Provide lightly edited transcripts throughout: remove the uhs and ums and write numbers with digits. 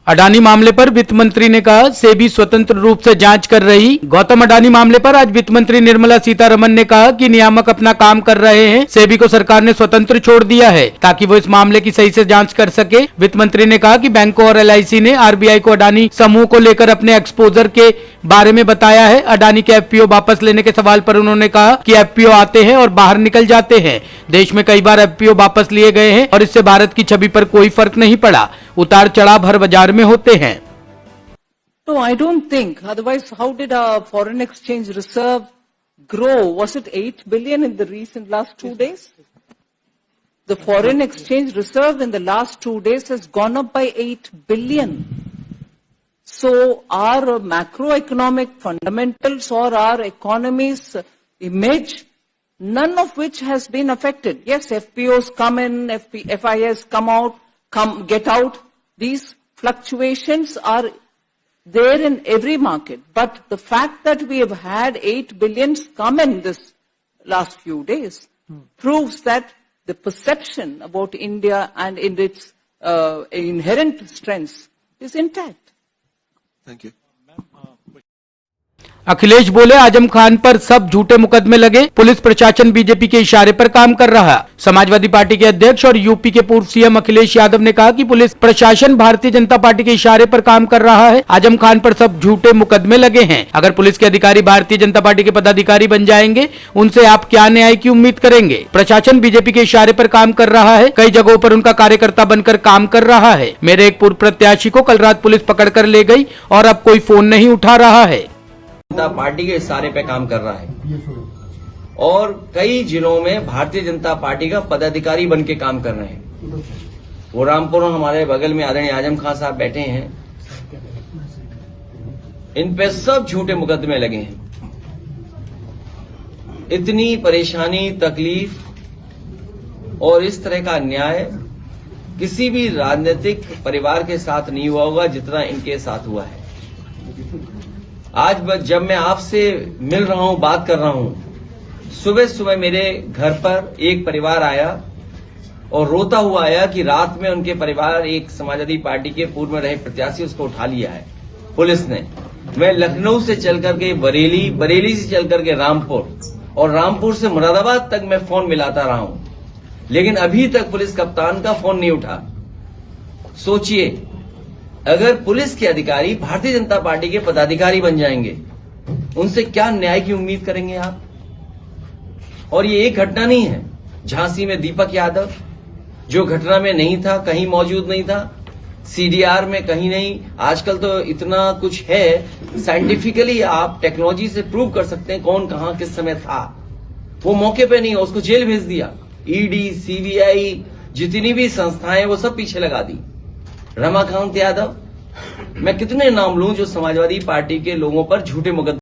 अडानी मामले पर वित्त मंत्री ने कहा, सेबी स्वतंत्र रूप से जांच कर रही। गौतम अडानी मामले पर आज वित्त मंत्री निर्मला सीतारमण ने कहा कि नियामक अपना काम कर रहे हैं, सेबी को सरकार ने स्वतंत्र छोड़ दिया है ताकि वो इस मामले की सही से जांच कर सके। वित्त मंत्री ने कहा कि बैंकों और LIC ने RBI को अडानी समूह को लेकर अपने एक्सपोजर के बारे में बताया है। अडानी के FPO वापस लेने के सवाल पर उन्होंने कहा कि FPO आते हैं और बाहर निकल जाते हैं। देश में कई बार FPO वापस लिए गए हैं और इससे भारत की छवि पर कोई फर्क नहीं पड़ा। उतार चढ़ाव हर बाजार में होते हैं। No, I don't think. Otherwise, how did our foreign exchange reserve grow? Was it 8 billion in the recent last 2 days? The foreign exchange reserve in the last 2 days has gone up by 8 billion. So our macroeconomic fundamentals or our economy's image, none of which has been affected. Yes, FPOs come in, FIS come out, get out. These fluctuations are there in every market. But the fact that we have had 8 billions come in this last few days proves that the perception about India and in its inherent strengths is intact. Thank you. Akhilesh बोले, आजम खान पर सब झूठे मुकदमे लगे, police प्रशासन BJP के इशारे पर काम कर रहा। समाजवादी पार्टी के अध्यक्ष और यूपी के पूर्व CM अखिलेश यादव ने कहा कि पुलिस प्रशासन भारतीय जनता पार्टी के इशारे पर काम कर रहा है। आजम खान पर सब झूठे मुकदमे लगे हैं। अगर पुलिस के अधिकारी भारतीय जनता पार्टी के पदाधिकारी बन जाएंगे, उनसे आप क्या न्याय की उम्मीद करेंगे? प्रशासन बीजेपी के इशारे पर काम कर रहा है, कई जगहों पर उनका कार्यकर्ता बनकर काम कर रहा है। मेरे एक पूर्व प्रत्याशी को कल रात पुलिस पकड़ कर ले गई और अब कोई फोन नहीं उठा रहा है। जनता पार्टी के इशारे पे काम कर रहा है और कई जिलों में भारतीय जनता पार्टी का पदाधिकारी बन के काम कर रहे हैं। वो रामपुर हमारे बगल में आदरणीय आजम खान साहब बैठे हैं, इन पे सब झूठे मुकदमे लगे हैं। इतनी परेशानी, तकलीफ और इस तरह का अन्याय किसी भी राजनीतिक परिवार के साथ नहीं हुआ होगा जितना इनके साथ हुआ है। आज जब मैं आपसे मिल रहा हूं, बात कर रहा हूं, सुबह सुबह मेरे घर पर एक परिवार आया और रोता हुआ आया कि रात में उनके परिवार एक समाजवादी पार्टी के पूर्व में रहे प्रत्याशी उसको उठा लिया है पुलिस ने। मैं लखनऊ से चल करके बरेली, बरेली से चल करके रामपुर और रामपुर से मुरादाबाद तक मैं फोन मिलाता रहा हूं, लेकिन अभी तक पुलिस कप्तान का फोन नहीं उठा। सोचिए, अगर पुलिस के अधिकारी भारतीय जनता पार्टी के पदाधिकारी बन जाएंगे, उनसे क्या न्याय की उम्मीद करेंगे आप? और ये एक घटना नहीं है। झांसी में दीपक यादव जो घटना में नहीं था, कहीं मौजूद नहीं था, CDR में कहीं नहीं। आजकल तो इतना कुछ है, साइंटिफिकली आप टेक्नोलॉजी से प्रूव कर सकते हैं कौन कहां किस समय था। वो मौके पे नहीं, उसको जेल भेज दिया। ED, CBI जितनी भी संस्थाएं वो सब पीछे लगा दी। रमाकांत यादव, मैं कितने नाम लूं जो समाजवादी पार्टी के लोगों पर झूठे मुकदमे।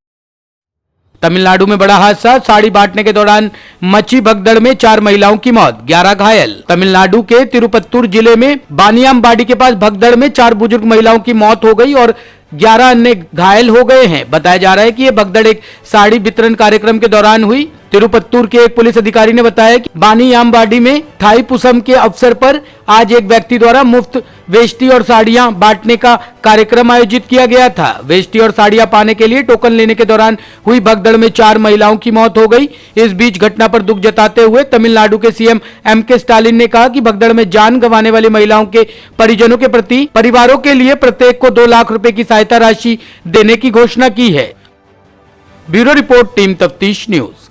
तमिलनाडु में बड़ा हादसा, साड़ी बांटने के दौरान मची भगदड़ में 4 महिलाओं की मौत, 11 घायल। तमिलनाडु के तिरुपत्तूर जिले में बानियामबाड़ी के पास भगदड़ में 4 बुजुर्ग महिलाओं की मौत हो गई और 11 अन्य घायल हो गए हैं। बताया जा रहा है कि यह भगदड़ एक साड़ी वितरण कार्यक्रम के दौरान हुई। तिरुपत्तूर के एक पुलिस अधिकारी ने बताया कि बानियामबाड़ी में थाईपुसम के अवसर पर आज एक व्यक्ति द्वारा मुफ्त वेष्टी और साड़ियां बांटने का कार्यक्रम आयोजित किया गया था। वेष्टी और साड़ियां पाने के लिए टोकन लेने के दौरान हुई भगदड़ में 4 महिलाओं की मौत हो गई। इस बीच घटना पर दुख जताते हुए तमिलनाडु के CM MK स्टालिन ने कहा कि भगदड़ में जान गंवाने वाली महिलाओं के परिजनों के प्रति परिवारों के लिए प्रत्येक को 2 लाख रुपए की सहायता राशि देने की घोषणा की है। ब्यूरो रिपोर्ट, टीम तफ्तीश न्यूज।